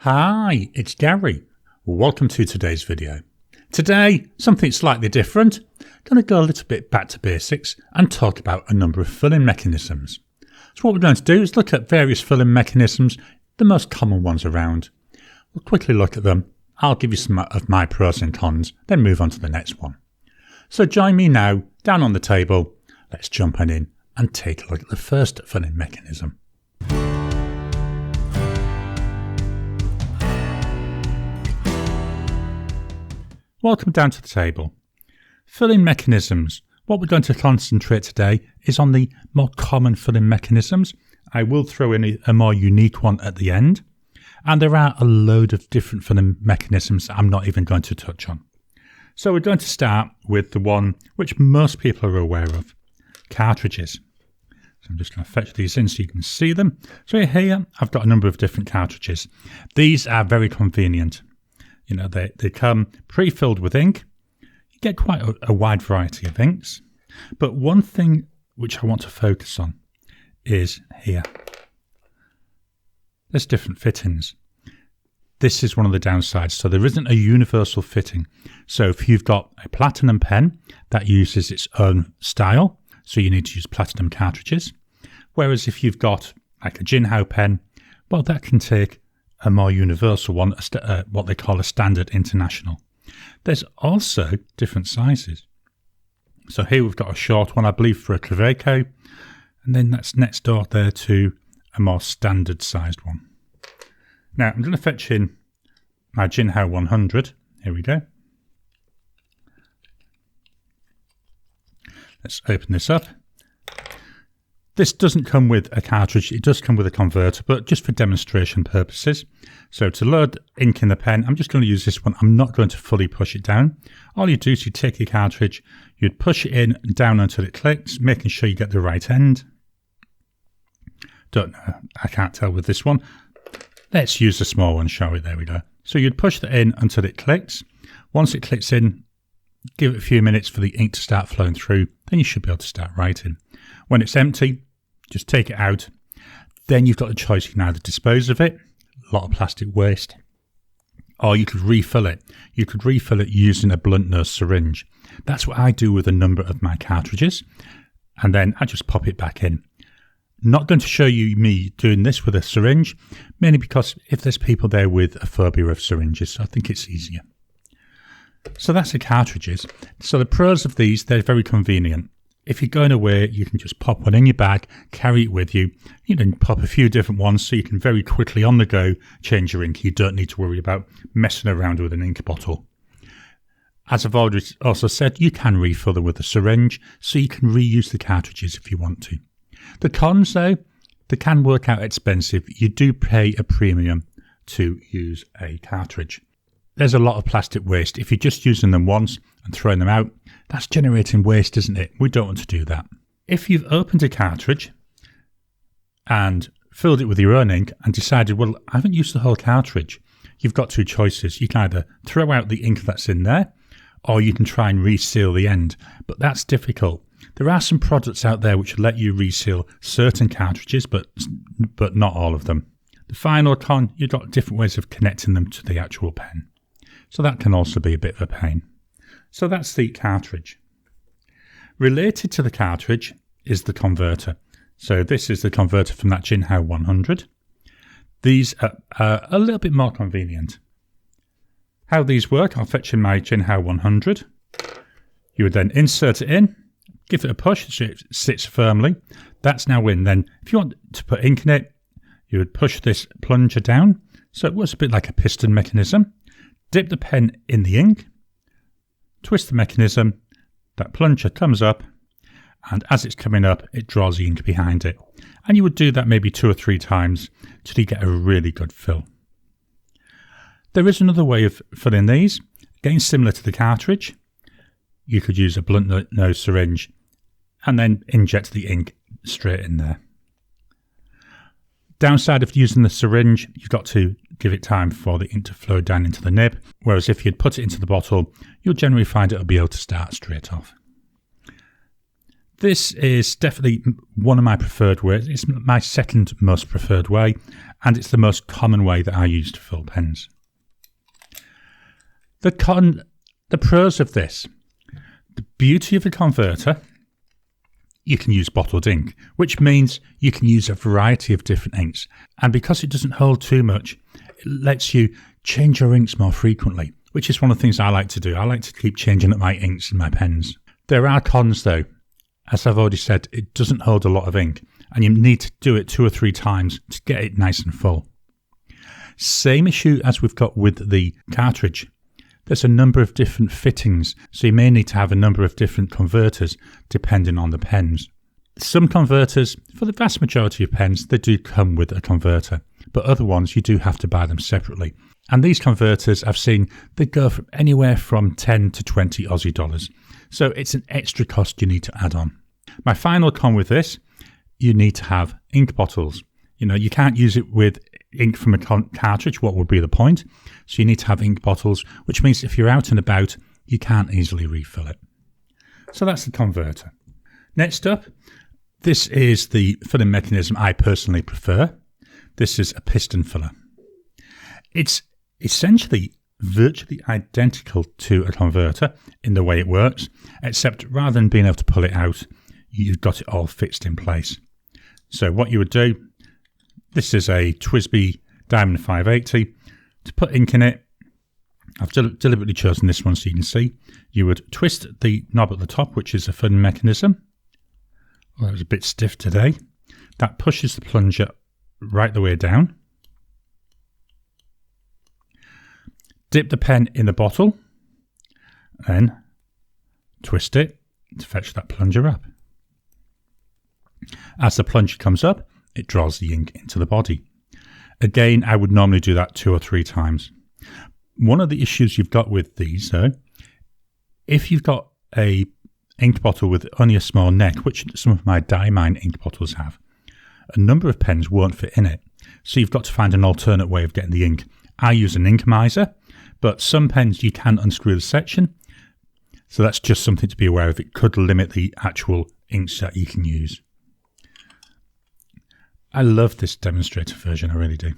Hi, it's Gary. Welcome to today's video. Today, something slightly different. Going to go a little bit back to basics and talk about a number of filling mechanisms. So what we're going to do is look at various filling mechanisms, the most common ones around. We'll quickly look at them. I'll give you some of my pros and cons, then move on to the next one. So join me now, down on the table. Let's jump on in and take a look at the first filling mechanism. Welcome down to the table. Filling mechanisms. What we're going to concentrate today is on the more common filling mechanisms. I will throw in a more unique one at the end. And there are a load of different filling mechanisms that I'm not even going to touch on. So we're going to start with the one which most people are aware of, cartridges. So I'm just going to fetch these in so you can see them. So here I've got a number of different cartridges. These are very convenient. You know, they come pre-filled with ink. You get quite a wide variety of inks. But one thing which I want to focus on is here. There's different fittings. This is one of the downsides. So there isn't a universal fitting. So if you've got a platinum pen, that uses its own style. So you need to use platinum cartridges. Whereas if you've got like a Jinhao pen, well, that can take a more universal one, what they call a standard international. There's also different sizes. So here we've got a short one, I believe, for a Kaweco, and then that's next door there to a more standard sized one. Now I'm going to fetch in my Jinhao 100. Here we go. Let's open this up. This doesn't come with a cartridge, it does come with a converter, but just for demonstration purposes. So to load ink in the pen, I'm just going to use this one. I'm not going to fully push it down. All you do is you take your cartridge, you'd push it in and down until it clicks, making sure you get the right end. Don't know, I can't tell with this one. Let's use the small one, shall we? There we go. So you'd push that in until it clicks. Once it clicks in, give it a few minutes for the ink to start flowing through, then you should be able to start writing. When it's empty, just take it out. Then you've got a choice. You can either dispose of it, a lot of plastic waste, or you could refill it. You could refill it using a blunt nose syringe. That's what I do with a number of my cartridges. And then I just pop it back in. Not going to show you me doing this with a syringe, mainly because if there's people there with a phobia of syringes, so I think it's easier. So that's the cartridges. So the pros of these, they're very convenient. If you're going away, you can just pop one in your bag, carry it with you. You can pop a few different ones so you can very quickly on the go change your ink. You don't need to worry about messing around with an ink bottle. As I've already also said, you can refill them with a syringe so you can reuse the cartridges if you want to. The cons though, they can work out expensive. You do pay a premium to use a cartridge. There's a lot of plastic waste. If you're just using them once and throwing them out, that's generating waste, isn't it? We don't want to do that. If you've opened a cartridge and filled it with your own ink and decided, well, I haven't used the whole cartridge, you've got two choices. You can either throw out the ink that's in there, or you can try and reseal the end. But that's difficult. There are some products out there which let you reseal certain cartridges, but not all of them. The final con, you've got different ways of connecting them to the actual pen. So that can also be a bit of a pain. So that's the cartridge. Related to the cartridge is the converter. So this is the converter from that Jinhao 100. These are a little bit more convenient. How these work, I'll fetch in my Jinhao 100. You would then insert it in, give it a push so it sits firmly. That's now in. Then if you want to put ink in it, you would push this plunger down. So it works a bit like a piston mechanism. Dip the pen in the ink, twist the mechanism, that plunger comes up, and as it's coming up, it draws the ink behind it. And you would do that maybe 2 or 3 times till you get a really good fill. There is another way of filling these, again similar to the cartridge. You could use a blunt nose syringe and then inject the ink straight in there. Downside of using the syringe, you've got to give it time for the ink to flow down into the nib, whereas if you'd put it into the bottle, you'll generally find it'll be able to start straight off. This is definitely one of my preferred ways. It's my second most preferred way, and it's the most common way that I use to fill pens. The pros of this: the beauty of the converter, you can use bottled ink, which means you can use a variety of different inks. And because it doesn't hold too much, it lets you change your inks more frequently, which is one of the things I like to do. I like to keep changing up my inks in my pens. There are cons though. As I've already said, it doesn't hold a lot of ink, and you need to do it 2 or 3 times to get it nice and full. Same issue as we've got with the cartridge. There's a number of different fittings, so you may need to have a number of different converters depending on the pens. Some converters, for the vast majority of pens, they do come with a converter, but other ones you do have to buy them separately. And these converters, I've seen, they go from anywhere from 10 to 20 Aussie dollars. So it's an extra cost you need to add on. My final con with this, you need to have ink bottles. You can't use it with ink from a cartridge. What would be the point? So you need to have ink bottles, which means if you're out and about, you can't easily refill it. So that's the converter. Next up, this is the filling mechanism I personally prefer. This is a piston filler. It's essentially virtually identical to a converter in the way it works, except rather than being able to pull it out, you've got it all fixed in place. So what you would do, this is a TWSBI Diamond 580. To put ink in it, I've deliberately chosen this one so you can see. You would twist the knob at the top, which is a filling mechanism. Well, it was a bit stiff today. That pushes the plunger right the way down. Dip the pen in the bottle, then twist it to fetch that plunger up. As the plunger comes up, it draws the ink into the body. Again, I would normally do that 2 or 3 times. One of the issues you've got with these, though, if you've got a ink bottle with only a small neck, which some of my Diamine ink bottles have, a number of pens won't fit in it. So you've got to find an alternate way of getting the ink. I use an ink miser, but some pens you can unscrew the section. So that's just something to be aware of. It could limit the actual inks that you can use. I love this demonstrator version, I really do.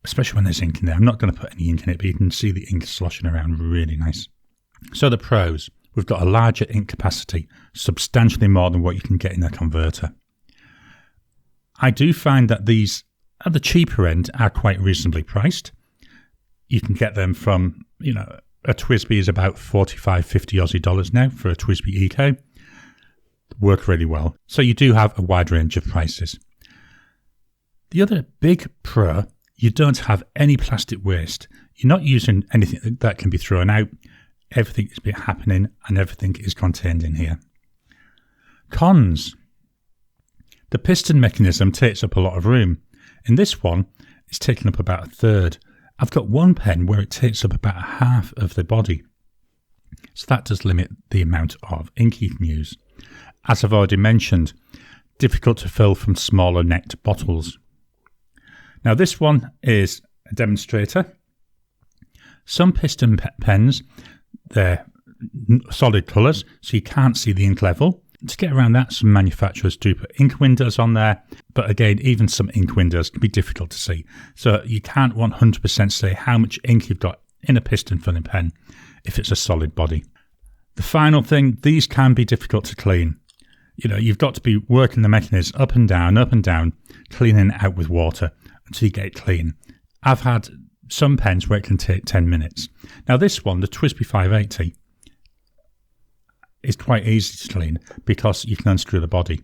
Especially when there's ink in there. I'm not going to put any ink in it, but you can see the ink sloshing around really nice. So the pros, we've got a larger ink capacity, substantially more than what you can get in a converter. I do find that these, at the cheaper end, are quite reasonably priced. You can get them from, a TWSBI is about 45, 50 Aussie dollars now for a TWSBI Eco. Work really well. So you do have a wide range of prices. The other big pro, you don't have any plastic waste. You're not using anything that can be thrown out. Everything is happening and everything is contained in here. Cons. The piston mechanism takes up a lot of room. In this one, it's taking up about 1/3. I've got one pen where it takes up about half of the body. So that does limit the amount of ink you can use. As I've already mentioned, difficult to fill from smaller necked bottles. Now this one is a demonstrator. Some piston pens, they're solid colours, so you can't see the ink level. To get around that, some manufacturers do put ink windows on there, but again, even some ink windows can be difficult to see. So you can't 100% say how much ink you've got in a piston filling pen if it's a solid body. The final thing, these can be difficult to clean. You've got to be working the mechanism up and down, cleaning it out with water until you get it clean. I've had some pens where it can take 10 minutes. Now this one, the TWSBI 580, is quite easy to clean because you can unscrew the body.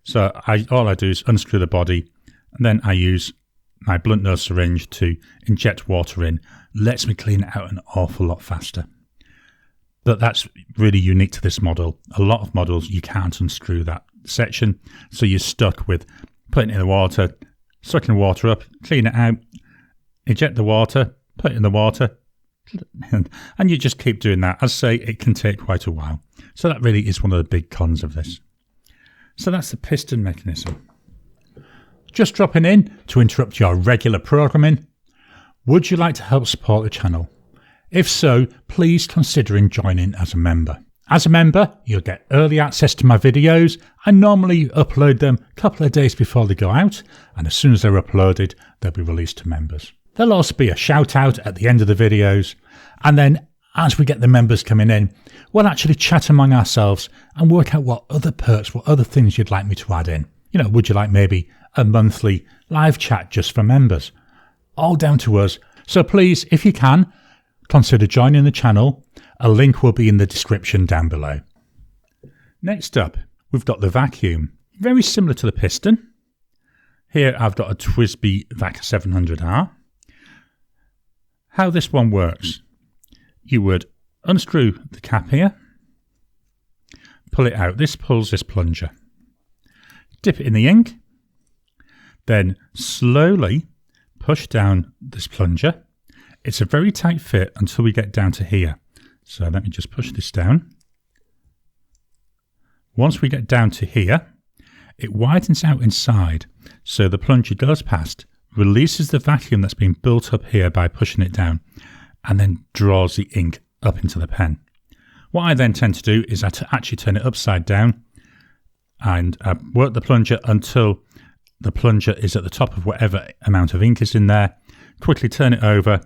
So all I do is unscrew the body, and then I use my blunt nose syringe to inject water in. Lets me clean it out an awful lot faster. But that's really unique to this model. A lot of models, you can't unscrew that section, so you're stuck with putting it in the water, sucking the water up, clean it out, inject the water, put it in the water, and you just keep doing that. As I say, it can take quite a while. So that really is one of the big cons of this. So that's the piston mechanism. Just dropping in to interrupt your regular programming. Would you like to help support the channel? If so, please consider joining as a member. As a member, you'll get early access to my videos. I normally upload them a couple of days before they go out, and as soon as they're uploaded, they'll be released to members. There'll also be a shout out at the end of the videos, and then as we get the members coming in, we'll actually chat among ourselves and work out what other perks, what other things you'd like me to add in. You know, would you like maybe a monthly live chat just for members? All down to us. So please, if you can, consider joining the channel. A link will be in the description down below. Next up, we've got the vacuum. Very similar to the piston. Here I've got a TWSBI Vac 700R. How this one works. You would unscrew the cap here, pull it out. This pulls this plunger. Dip it in the ink, then slowly push down this plunger. It's a very tight fit until we get down to here. So let me just push this down. Once we get down to here, it widens out inside. So the plunger goes past, releases the vacuum that's been built up here by pushing it down, and then draws the ink up into the pen. What I then tend to do is actually turn it upside down and work the plunger until the plunger is at the top of whatever amount of ink is in there. Quickly turn it over,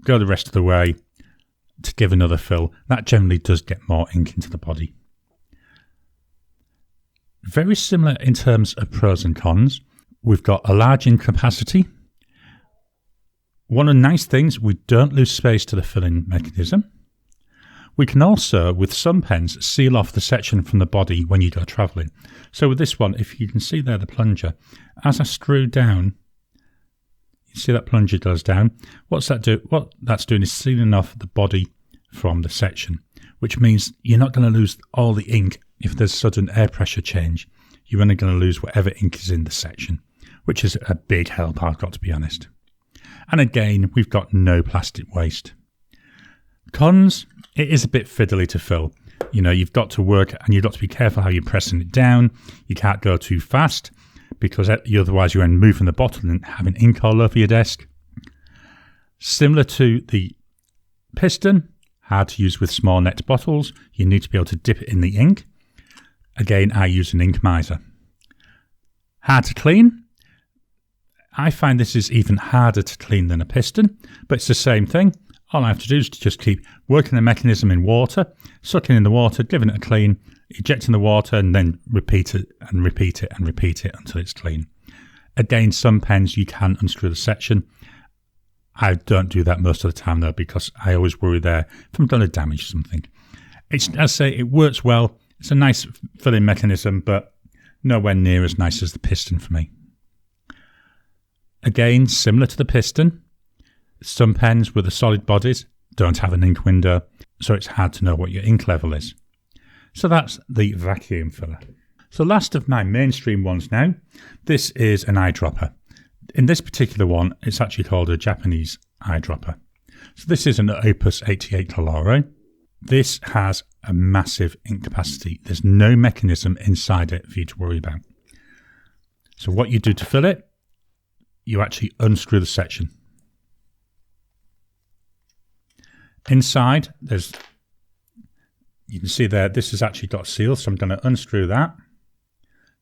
go the rest of the way to give another fill. That generally does get more ink into the body. Very similar in terms of pros and cons. We've got a large ink capacity. One of the nice things, we don't lose space to the filling mechanism. We can also, with some pens, seal off the section from the body when you go travelling. So with this one, if you can see there the plunger, as I screw down, you see that plunger goes down. What that's doing is sealing off the body from the section, which means you're not going to lose all the ink if there's sudden air pressure change. You're only going to lose whatever ink is in the section, which is a big help, I've got to be honest. And again, we've got no plastic waste. Cons, it is a bit fiddly to fill. You know, you've got to work and you've got to be careful how you're pressing it down. You can't go too fast because otherwise you end up moving the bottle and having ink all over your desk. Similar to the piston, hard to use with small necked bottles. You need to be able to dip it in the ink. Again, I use an ink miser. Hard to clean. I find this is even harder to clean than a piston, but it's the same thing. All I have to do is to just keep working the mechanism in water, sucking in the water, giving it a clean, ejecting the water, and then repeat it and repeat it and repeat it until it's clean. Again, some pens you can unscrew the section. I don't do that most of the time though, because I always worry there if I'm going to damage something. It's, as I say, it works well. It's a nice filling mechanism, but nowhere near as nice as the piston for me. Again, similar to the piston, some pens with the solid bodies don't have an ink window, so it's hard to know what your ink level is. So that's the vacuum filler. So last of my mainstream ones now, this is an eyedropper. In this particular one, it's actually called a Japanese eyedropper. So this is an Opus 88 Coloro. This has a massive ink capacity. There's no mechanism inside it for you to worry about. So what you do to fill it, you actually unscrew the section. Inside, you can see there, this has actually got a seal, so I'm going to unscrew that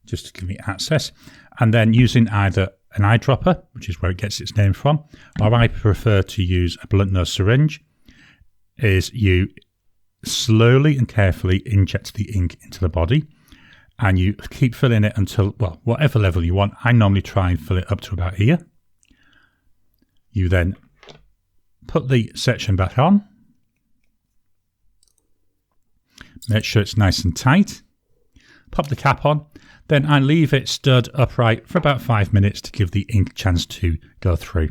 just to give me access. And then using either an eyedropper, which is where it gets its name from, or I prefer to use a blunt nose syringe, is you slowly and carefully inject the ink into the body, and you keep filling it until, well, whatever level you want. I normally try and fill it up to about here. You then put the section back on. Make sure it's nice and tight. Pop the cap on. Then I leave it stood upright for about 5 minutes to give the ink a chance to go through.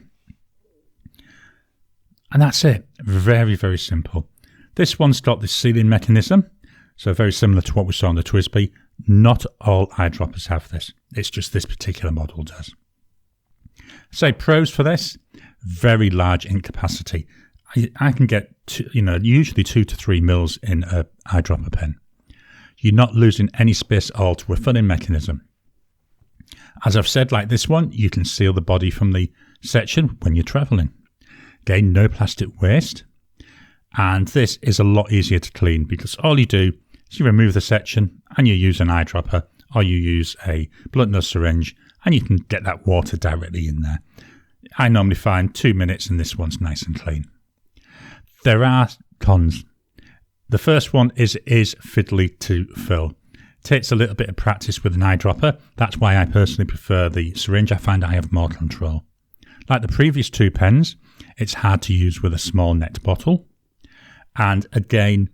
And that's it. Very, very simple. This one's got this sealing mechanism. So very similar to what we saw on the TWSBI. Not all eyedroppers have this. It's just this particular model does. Say pros for this, very large ink capacity. I can get usually 2 to 3 mils in an eyedropper pen. You're not losing any space at all to a filling mechanism. As I've said, like this one, you can seal the body from the section when you're traveling. Again, no plastic waste. And this is a lot easier to clean because all you do So you remove the section and you use an eyedropper, or you use a blunt nose syringe, and you can get that water directly in there. I normally find 2 minutes and this one's nice and clean. There are cons. The first one is fiddly to fill. Takes a little bit of practice with an eyedropper. That's why I personally prefer the syringe. I find I have more control. Like the previous 2 pens, it's hard to use with a small necked bottle. And again,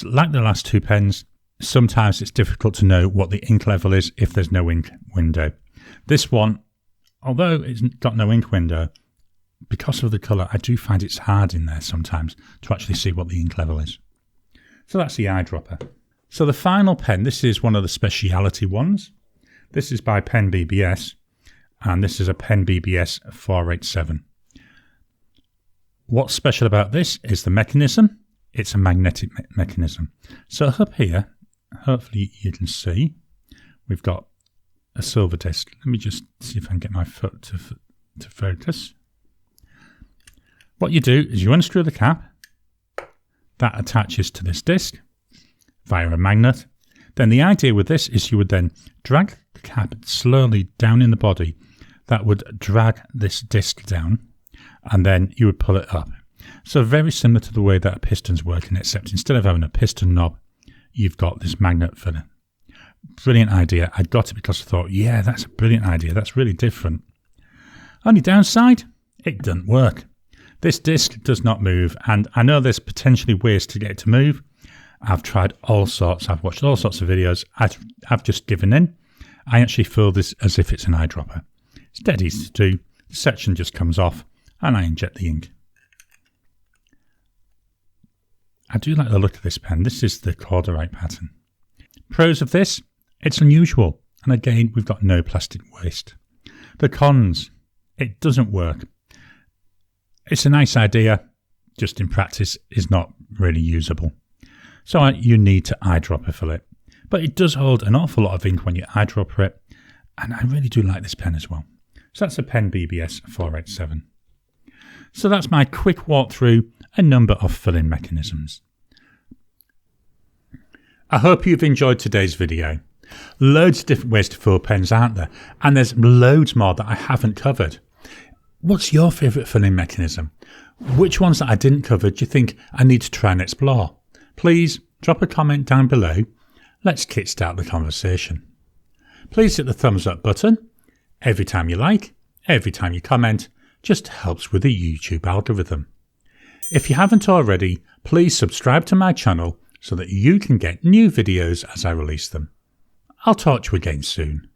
like the last 2 pens, sometimes it's difficult to know what the ink level is if there's no ink window. This one, although it's got no ink window, because of the colour, I do find it's hard in there sometimes to actually see what the ink level is. So that's the eyedropper. So the final pen, this is one of the speciality ones. This is by Pen BBS, and this is a Pen BBS 487. What's special about this is the mechanism. It's a magnetic mechanism. So up here, hopefully you can see, we've got a silver disc. Let me just see if I can get my foot to focus. What you do is you unscrew the cap. That attaches to this disc via a magnet. Then the idea with this is you would then drag the cap slowly down in the body. That would drag this disc down, and then you would pull it up. So very similar to the way that a piston's working, except instead of having a piston knob, you've got this magnet for it. Brilliant idea. I got it because I thought, yeah, that's a brilliant idea. That's really different. Only downside, it doesn't work. This disc does not move, and I know there's potentially ways to get it to move. I've tried all sorts. I've watched all sorts of videos. I've just given in. I actually feel this as if it's an eyedropper. It's dead easy to do. The section just comes off, and I inject the ink. I do like the look of this pen. This is the corduroy pattern. Pros of this, it's unusual. And again, we've got no plastic waste. The cons, it doesn't work. It's a nice idea, just in practice is not really usable. So you need to eyedropper fill it. But it does hold an awful lot of ink when you eyedropper it. And I really do like this pen as well. So that's a Pen BBS 487. So that's my quick walk through a number of filling mechanisms. I hope you've enjoyed today's video. Loads of different ways to fill pens, aren't there? And there's loads more that I haven't covered. What's your favourite filling mechanism? Which ones that I didn't cover do you think I need to try and explore? Please drop a comment down below. Let's kickstart the conversation. Please hit the thumbs up button. Every time you like, every time you comment, just helps with the YouTube algorithm. If you haven't already, please subscribe to my channel so that you can get new videos as I release them. I'll talk to you again soon.